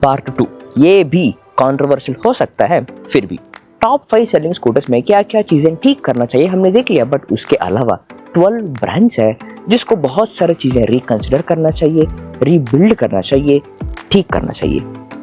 Part 2, ये भी controversial हो सकता है, फिर भी टॉप 5 सेलिंग स्कूटर्स में क्या क्या चीजें ठीक करना चाहिए हमने देख लिया, बट उसके अलावा 12 ब्रांड्स है जिसको बहुत सारी चीजें रिकंसिडर करना चाहिए, रीबिल्ड करना चाहिए, ठीक करना चाहिए।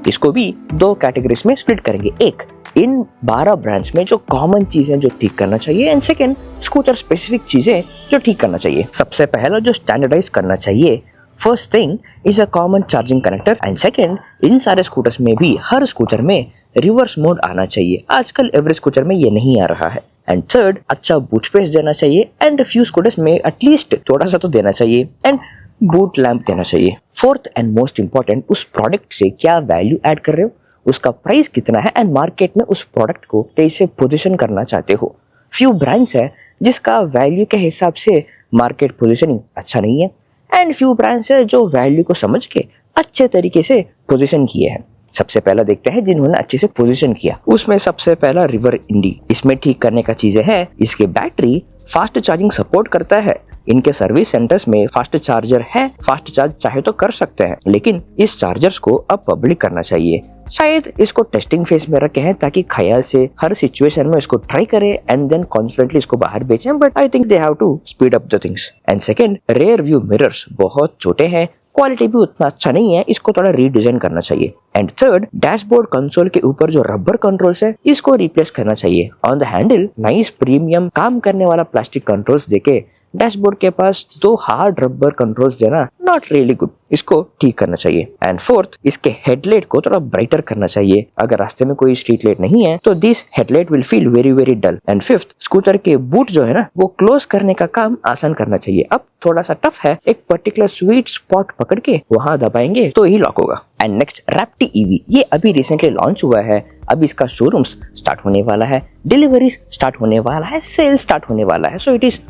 इसको भी 2 कैटेगरीज में स्प्लिट करेंगे, एक इन 12 ब्रांड्स में जो कॉमन चीजें जो ठीक करना चाहिए, एंड सेकेंड स्कूटर स्पेसिफिक चीजें जो ठीक करना चाहिए। सबसे पहला जो स्टैंडर्डाइज करना चाहिए, first thing is a common charging connector, and second in सारे स्कूटर्स में भी हर स्कूटर में रिवर्स मोड आना चाहिए। आजकल एवरेज स्कूटर में ये नहीं आ रहा है। एंड थर्ड, अच्छा बूट स्पेस देना चाहिए, एंड फ्यू स्कूटर्स में एटलीस्ट थोड़ा सा तो देना चाहिए, एंड बूट लैंप देना चाहिए। फोर्थ एंड मोस्ट इंपॉर्टेंट, उस प्रोडक्ट से क्या वैल्यू ऐड कर रहे हो, उसका प्राइस कितना है, एंड मार्केट में उस प्रोडक्ट को कैसे पोजीशन करना चाहते हो। फ्यू ब्रांड्स है जिसका वैल्यू के हिसाब से मार्केट पोजीशनिंग अच्छा नहीं है, एंड फ्यू ब्रांड्स है जो वैल्यू को समझ के अच्छे तरीके से पोजीशन किए हैं। सबसे पहला देखते हैं जिन्होंने अच्छे से पोजीशन किया। उसमें सबसे पहला रिवर इंडी। इसमें ठीक करने का चीजें है, इसके बैटरी फास्ट चार्जिंग सपोर्ट करता है, इनके सर्विस सेंटर्स में फास्ट चार्जर है, फास्ट चार्ज चाहे तो कर सकते हैं, लेकिन इस चार्जर्स को अब पब्लिक करना चाहिए। शायद इसको टेस्टिंग फेज में रखे हैं ताकि ख्याल से हर सिचुएशन में इसको ट्राई करे एंड देन कॉन्फिडेंटली इसको बाहर बेचें, but I think they have to speed up the things. And second, rear view mirrors बहुत छोटे हैं, क्वालिटी भी उतना अच्छा नहीं है, इसको थोड़ा रीडिजाइन करना चाहिए। एंड थर्ड, डैशबोर्ड कंसोल के ऊपर जो रबर कंट्रोल्स है इसको रिप्लेस करना चाहिए। On the handle nice premium काम करने वाला प्लास्टिक कंट्रोल्स देके डैशबोर्ड के पास 2 हार्ड रबर कंट्रोल्स देना नॉट रियली गुड, इसको ठीक करना चाहिए। एंड फोर्थ, इसके हेडलाइट को थोड़ा ब्राइटर करना चाहिए। अगर रास्ते में कोई स्ट्रीट लाइट नहीं है तो this headlight will feel very very dull. And fifth, scooter के बूट जो है ना वो क्लोज करने का काम आसान करना चाहिए। अब थोड़ा सा टफ है, एक पर्टिकुलर स्वीट स्पॉट पकड़ के वहां दबाएंगे तो ही लॉक होगा। एंड नेक्स्ट, रैप्टी ईवी, ये अभी रिसेंटली लॉन्च हुआ है, अभी इसका शोरूम्स स्टार्ट होने वाला है, डिलीवरी स्टार्ट होने वाला है, सेल स्टार्ट होने वाला है, so it is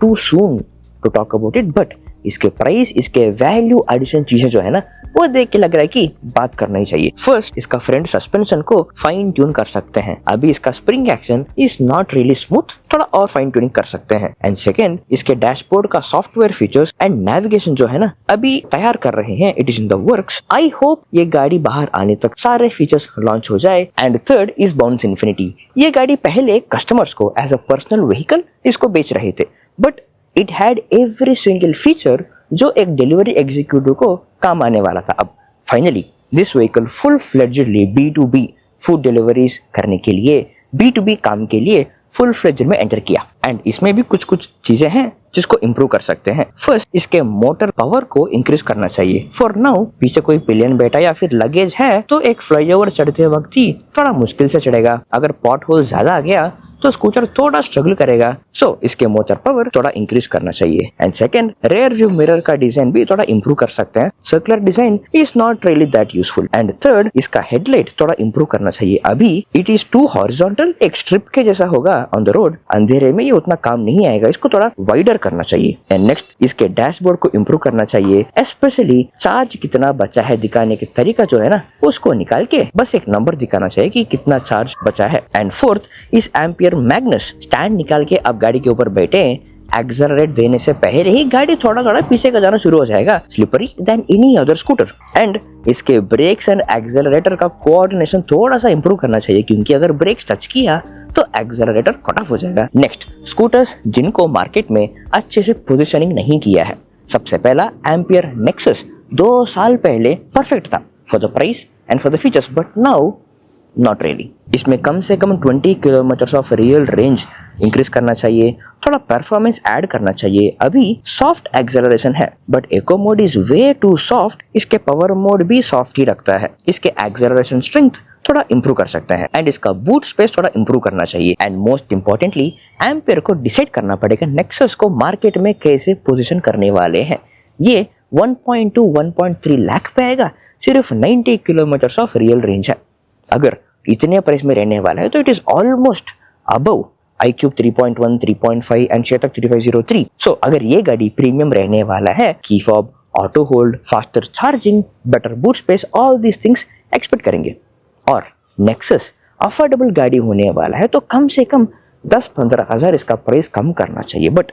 too soon to talk about it, but इसके प्राइस, इसके वैल्यू एडिशन चीजें जो है ना वो देख के लग रहा है कि बात करना ही चाहिए। फर्स्ट, इसका फ्रंट सस्पेंशन को फाइन ट्यून कर सकते हैं, अभी इसका spring action is not really smooth, थोड़ा और फाइन ट्यूनिंग कर सकते हैं। एंड सेकंड, इसके डैशबोर्ड का सॉफ्टवेयर फीचर्स एंड नेविगेशन जो है ना अभी तैयार कर रहे हैं, it is in the works. I hope ये गाड़ी बाहर आने तक सारे फीचर्स लॉन्च हो जाए। And third is bounce infinity, ये गाड़ी पहले कस्टमर्स को एज अ पर्सनल व्हीकल इसको बेच रहे थे, but it had every single feature जो एक डिलीवरी एग्जीक्यूटिव को काम आने वाला था। अब finally this vehicle full fledgedly B2B food deliveries करने के लिए, B2B काम के लिए फुल फ्लेड्ज में एंटर किया। एंड इसमें भी कुछ कुछ चीजें हैं जिसको इंप्रूव कर सकते हैं। फर्स्ट, इसके मोटर पावर को इंक्रीज करना चाहिए। फॉर नाउ पीछे कोई पिलियन बैठा या फिर लगेज है तो एक फ्लाईओवर चढ़ते वक्त ही थोड़ा मुश्किल से चढ़ेगा, अगर पॉट होल ज्यादा आ गया तो स्कूटर थोड़ा स्ट्रगल करेगा, सो इसके मोटर पावर थोड़ा इंक्रीज करना चाहिए। And second, rear view mirror का डिजाइन भी थोड़ा इंप्रूव कर सकते हैं, circular design is not really that useful. And third, इसका हेडलाइट थोड़ा इंप्रूव करना चाहिए, अभी इट इज टू हॉरिजॉन्टल, एक स्ट्रिप के जैसा होगा ऑन द रोड, अंधेरे में ये उतना काम नहीं आएगा, इसको थोड़ा वाइडर करना चाहिए। एंड नेक्स्ट, इसके डैशबोर्ड को इंप्रूव करना चाहिए, स्पेशली चार्ज कितना बचा है दिखाने के तरीका जो है ना उसको निकाल के बस एक नंबर दिखाना चाहिए कि कितना चार्ज बचा है। एंड फोर्थ, इस एम्पियर मैग्नस स्टैंड निकाल के अब गाड़ी के ऊपर बैठे, एक्सेलरेट देने से पहले ही गाड़ी थोड़ा थोड़ा पीछे का जाना शुरू हो जाएगा, slippery than any other scooter. And इसके ब्रेक्स एंड एक्सेलरेटर का कोऑर्डिनेशन थोड़ा सा इंप्रूव करना चाहिए, क्योंकि अगर ब्रेक्स टच किया तो एक्सेलरेटर कट ऑफ हो जाएगा। नेक्स्ट, स्कूटर्स जिनको मार्केट में अच्छे से पोजीशनिंग नहीं किया है। सबसे पहला, एम्पियर नेक्सस 2 साल पहले परफेक्ट था for the price and for the features, but now not really. इसमें कम से कम 20 kilometre of real range increase करना चाहिए, थोड़ा परफॉर्मेंस ऐड करना चाहिए। अभी सॉफ्ट एक्सेलरेशन है but eco mode is way too soft, इसके पावर मोड भी सॉफ्ट ही रखता है, इसके एक्सेलरेशन स्ट्रेंथ थोड़ा इंप्रूव कर सकते हैं। एंड इसका बूट स्पेस थोड़ा इंप्रूव करना चाहिए। एंड मोस्ट इंपॉर्टेंटली, एम्पियर को डिसाइड करना पड़ेगा नेक्सस को मार्केट में कैसे पोजीशन करने वाले हैं। ये 1.2 1.3 लाख पे आएगा, सिर्फ 90 किलोमीटर ऑफ रियल रेंज है। अगर इतने प्राइस में रहने वाला है तो it is almost above iQube 3.1, 3.5 and Chetak 3503। सो अगर ये गाड़ी प्रीमियम रहने वाला है, key fob, auto hold, faster charging, better boot space, all these things expect करेंगे। और नेक्सस अफोर्डेबल गाड़ी होने वाला है तो कम से कम 10-15 हज़ार इसका प्राइस कम करना चाहिए, बट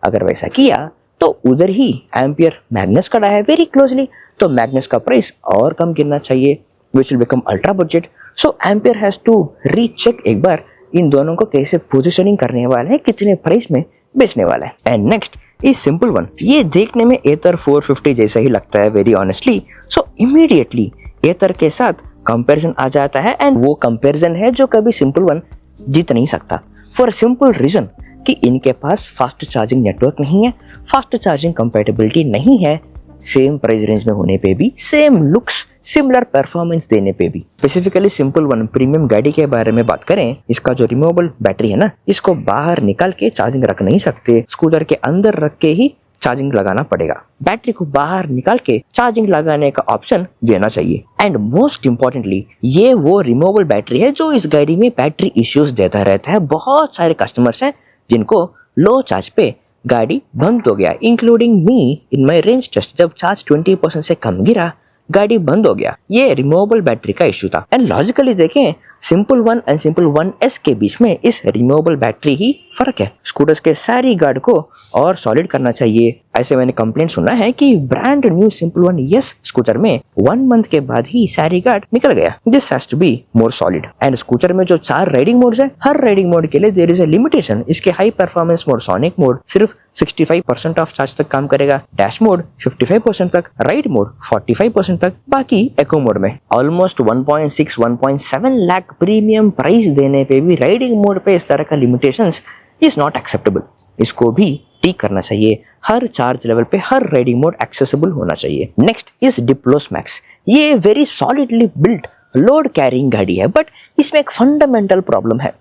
अगर वैसा किया तो उधर ही एम्पियर मैग्नस खड़ा है वेरी क्लोजली, तो मैग्नस का प्राइस और कम गिरना चाहिए। which will become ultra budget. So Ampere has to recheck एक बार इन दोनों को कैसे पोजिशनिंग करने वाला है, कितने प्राइस में बेचने वाला है. And next is simple one. ये देखने में एथर 450 जैसा ही लगता है वेरी ऑनेस्टली. सो इमीडिएटली एथर के साथ कंपैरिजन आ जाता है एंड वो कंपैरिजन है जो कभी सिंपल वन जीत नहीं सकता. फॉर सिंपल रीजन कि इनके पास फास्ट चार्जिंग नेटवर्क नहीं है, फास्ट चार्जिंग कंपैटिबिलिटी नहीं है, सेम प्राइस रेंज में होने पे भी, सेम लुक्स, सिमिलर परफॉर्मेंस देने पे भी. स्पेसिफिकली सिंपल वन प्रीमियम गाड़ी के बारे में बात करें, इसका जो रिमूवेबल बैटरी है ना, इसको बाहर निकाल के चार्जिंग रख नहीं सकते, स्कूटर के अंदर रख के ही चार्जिंग लगाना पड़ेगा. बैटरी को बाहर निकाल के चार्जिंग लगाने का ऑप्शन देना चाहिए. एंड मोस्ट इंपॉर्टेंटली ये वो रिमूवेबल बैटरी है जो इस गाड़ी में बैटरी इश्यूज देता रहता है. बहुत सारे कस्टमर्स हैं जिनको लो चार्ज पे गाड़ी बंद हो गया, इंक्लूडिंग मी इन माई रेंज टेस्ट. जब चार्ज 20% से कम गिरा, गाड़ी बंद हो गया. ये रिमूवेबल बैटरी का इश्यू था. एंड लॉजिकली देखें, simple one and simple one S के बीच में इस रिमूवेबल बैटरी ही फर्क है. स्कूटर्स के सारी गार्ड को और सॉलिड करना चाहिए. ऐसे मैंने कंप्लेंट सुना है कि brand new simple one S scooter में 1 मंथ के बाद ही सारी गार्ड निकल गया. This has to be more solid. And scooter में जो 4 राइडिंग मोड्स है, हर राइडिंग मोड के लिए देयर इज अ लिमिटेशन. इसके high performance mode, sonic mode सिर्फ 65% ऑफ चार्ज तक काम करेगा, डैश मोड 55% तक, राइड मोड 45% तक, बाकी एको मोड में ऑलमोस्ट 1.6-1.7 लाख प्रीमियम प्राइस देने पे भी राइडिंग मोड पे इस तरह का लिमिटेशंस इज नॉट एक्सेप्टेबल. इसको भी ठीक करना चाहिए. हर चार्ज लेवल पे हर राइडिंग मोड एक्सेसिबल होना चाहिए. Next is Diplos Max. ये very solidly built load carrying गाड़ी है, बट इसमें एक फंडामेंटल प्रॉब्लम है.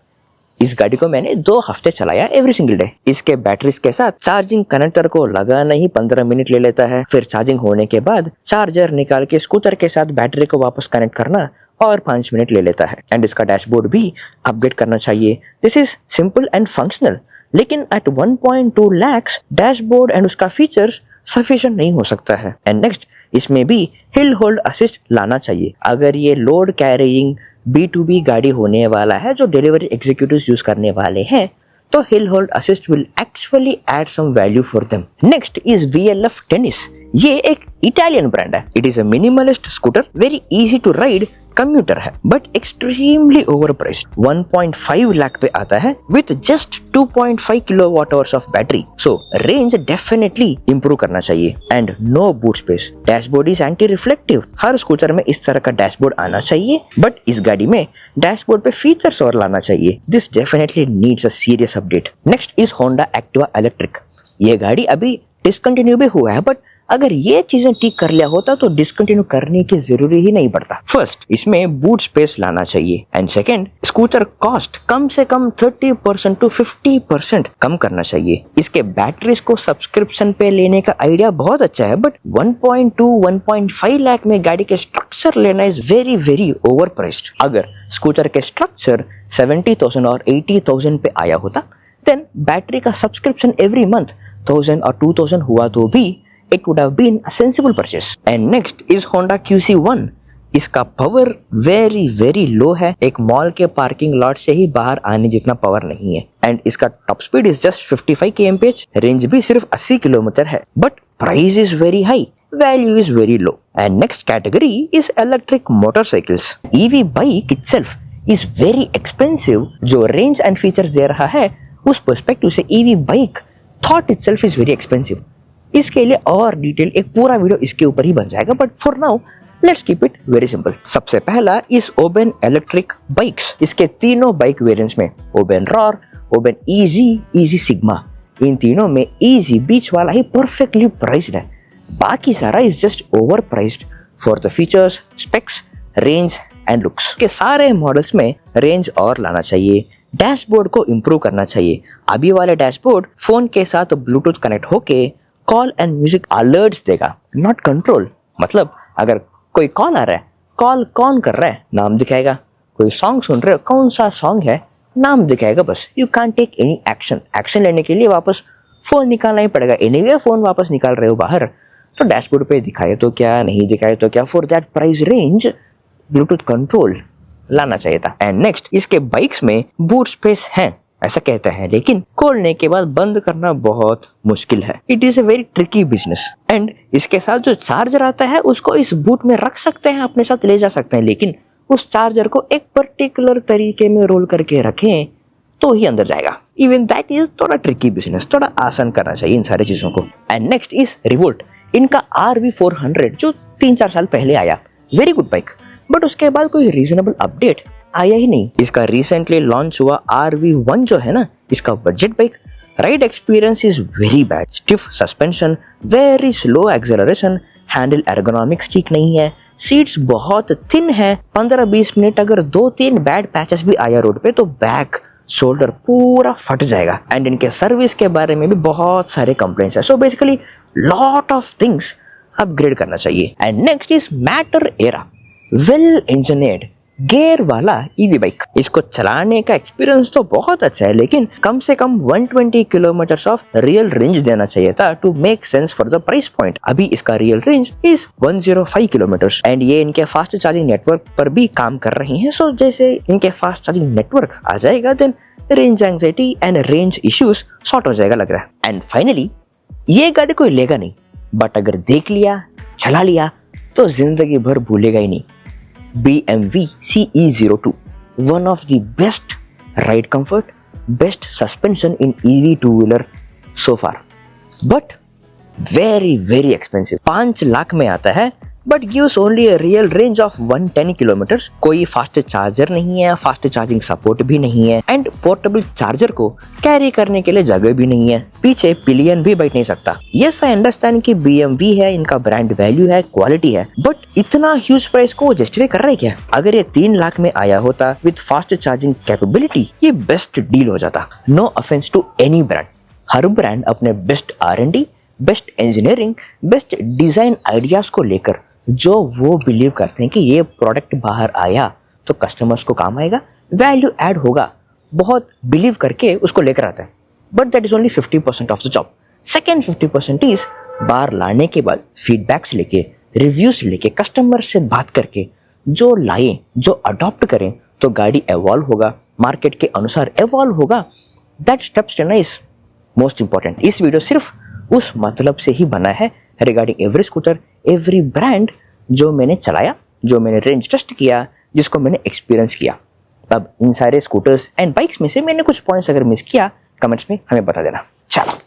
इस गाड़ी को मैंने 2 हफ्ते चलाया एवरी सिंगल डे. इसके बैटरीज के साथ चार्जिंग कनेक्टर को लगाना ही 15 मिनट ले लेता है. फिर चार्जिंग होने के बाद चार्जर निकाल के स्कूटर के साथ बैटरी को वापस कनेक्ट करना और 5 मिनट ले लेता है. एंड इसका डैशबोर्ड भी अपग्रेड करना चाहिए. This is simple and functional, लेकिन एट 1.2 lakhs डैशबोर्ड एंड उसका फीचर्स सफिशिएंट नहीं हो सकता है. एंड नेक्स्ट इसमें भी हिल होल्ड असिस्ट लाना चाहिए. अगर ये लोड कैरिंग B2B गाड़ी होने वाला है जो डिलीवरी एग्जीक्यूटिव्स यूज करने वाले हैं, तो hill hold assist will actually add some value for them. Next is VLF Tennis. ये एक इटालियन ब्रांड है. It is a minimalist scooter, very easy to ride, commuter है, बट एक्सट्रीमली ओवरप्राइस्ड. 1.5 लाख पे आता है with just 2.5 kilowatt hours of battery. So range definitely improve करना चाहिए. And no boot space. Dashboard is anti reflective. हर scooter में इस तरह का डैशबोर्ड आना चाहिए, बट इस गाड़ी में डैशबोर्ड पे फीचर्स और लाना चाहिए. This definitely needs a serious update. Next is Honda Activa electric. ये गाड़ी अभी डिसकंटिन्यू भी हुआ है, बट अगर ये चीजें ठीक कर लिया होता तो डिसकंटिन्यू करने की जरूरी ही नहीं पड़ता. फर्स्ट इसमें बूट स्पेस लाना चाहिए. एंड सेकंड स्कूटर कॉस्ट कम से कम 30% to 50% कम करना चाहिए. इसके बैटरीज को सब्सक्रिप्शन पे लेने का आइडिया बहुत अच्छा है, बट 1.2-1.5 लाख में गाड़ी के स्ट्रक्चर लेना is very very over priced. अगर स्कूटर के स्ट्रक्चर 70,000 और 80,000 पे आया होता, देन बैटरी का सब्सक्रिप्शन एवरी मंथ 1000 और 2000 हुआ तो भी it would have been a sensible purchase. And next is Honda QC1. इसका पावर वेरी वेरी लो है. एक मॉल के पार्किंग लॉट से ही बाहर आने जितना पावर नहीं है. एंड इसका top speed is just 55 kmph. Range भी सिर्फ 80 किलोमीटर है, but price is very high, value is very low. And next category is electric motorcycles. EV bike itself is very expensive. जो रेंज एंड फीचर्स दे रहा है उस perspective से EV bike thought itself is very expensive. इसके लिए और detail एक पूरा वीडियो इसके ऊपर ही बन जाएगा, but for now let's keep it very simple. सबसे पहला इस ओबेन इलेक्ट्रिक बाइक्स. इसके तीनों बाइक वेरिएंट्स में Oben roar, Oben easy sigma, इन तीनों में इजी बीच वाला ही परफेक्टली प्राइस्ड है. बाकी सारा is just over priced for the features, specs, range and looks. के सारे मॉडल्स में रेंज और लाना चाहिए. डैशबोर्ड को इंप्रूव करना चाहिए. अभी वाले डैशबोर्ड फोन के साथ ब्लूटूथ कनेक्ट होके कॉल एंड म्यूजिक अलर्ट्स देगा, नॉट कंट्रोल. मतलब अगर कोई कॉल आ रहा है, कॉल कौन कर रहा है नाम दिखाएगा. कोई सॉन्ग सुन रहे हो, कौन सा सॉन्ग है नाम दिखाएगा बस. You can take any action. Action लेने के लिए वापस फोन निकालना ही पड़ेगा. एनीवे फोन वापस निकाल रहे हो बाहर, तो डैशबोर्ड पे दिखाए तो क्या, नहीं दिखाए तो क्या. For that price range Bluetooth control लाना चाहिए था. एंड नेक्स्ट इसके बाइक्स में बूट स्पेस है, ऐसा कहते हैं, लेकिन खोलने के बाद बंद करना बहुत मुश्किल है। It is a very tricky business. And इसके साथ जो चार्जर आता है उसको इस बूट में रख सकते हैं, अपने साथ ले जा सकते हैं, लेकिन उस चार्जर को एक पर्टिकुलर तरीके में रोल करके रखें तो ही अंदर जाएगा। इवन दैट इज थोड़ा ट्रिकी बिजनेस, थोड़ा आसान करना चाहिए इन सारी चीजों को। And next is revolt. इनका RV400 जो 3-4 साल पहले आया, वेरी गुड बाइक, बट उसके बाद कोई रीजनेबल अपडेट आया ही नहीं। इसका रिसेंटली लॉन्च हुआ RV1 जो है ना, इसका budget bike, ride experience is very bad. Stiff suspension, very slow acceleration, handle ergonomics ठीक नहीं है, सीट्स बहुत थिन है। 15-20 मिनट अगर 2-3 बैड पैचेस भी आया रोड पे तो बैक शोल्डर पूरा फट जाएगा। एंड इनके सर्विस के बारे में भी बहुत सारे कंप्लेंट्स है। So basically lot of things upgrade करना चाहिए। And next is matter era, well engineered gear वाला ईवी बाइक। इसको चलाने का एक्सपीरियंस तो बहुत अच्छा है, लेकिन कम से कम 120 किलोमीटर ऑफ रियल रेंज देना चाहिए था to make sense for the price point. अभी इसका real range is 105 kilometre. And ये इनके फास्ट चार्जिंग नेटवर्क पर भी काम कर रही हैं। सो जैसे इनके फास्ट चार्जिंग नेटवर्क आ जाएगा, then range anxiety and range issues sort हो जाएगा लग रहा है। एंड फाइनली ये गाड़ी कोई लेगा नहीं, बट अगर देख लिया, चला लिया तो जिंदगी भर भूलेगा ही नहीं। BMW CE02, one of the best ride comfort, best suspension in EV two-wheeler so far, but very expensive। 5 lakh में आता है, but gives only a real range of 110 kilometers। कोई फास्ट चार्जर नहीं है, फास्ट चार्जिंग सपोर्ट भी नहीं है, and portable charger को कैरी करने के लिए जगह भी नहीं है, पीछे पिलियन भी बैठ नहीं सकता। यस, आई अंडरस्टैंड कि BMW है, इनका ब्रांड वैल्यू है, क्वालिटी है, बट इतना ह्यूज प्राइस को जस्टिफाई कर रहा है क्या? अगर ये 3 लाख में आया होता विद फास्ट चार्जिंग कैपेबिलिटी, ये बेस्ट डील हो जाता। No offense to any brand, हर ब्रांड अपने best R&D, best engineering, best design ideas को लेकर जो वो बिलीव करते हैं कि ये प्रोडक्ट बाहर आया तो कस्टमर्स को काम आएगा, वैल्यू ऐड होगा, बहुत बिलीव करके उसको लेकर आते हैं। But that is only 50% of the job. Second 50% is बाहर लाने के बाद फीडबैक्स लेके, रिव्यूज लेके, कस्टमर से बात करके जो लाए, जो अडॉप्ट करें तो गाड़ी एवॉल्व होगा, मार्केट के अनुसार एवॉल्व होगा। That steps is most important. इस वीडियो सिर्फ उस मतलब से ही बना है regarding every scooter, every brand जो मैंने चलाया, जो मैंने रेंज टेस्ट किया, जिसको मैंने एक्सपीरियंस किया। अब इन सारे स्कूटर्स एंड बाइक्स में से मैंने कुछ पॉइंट्स अगर मिस किया, कमेंट्स में हमें बता देना। चलो।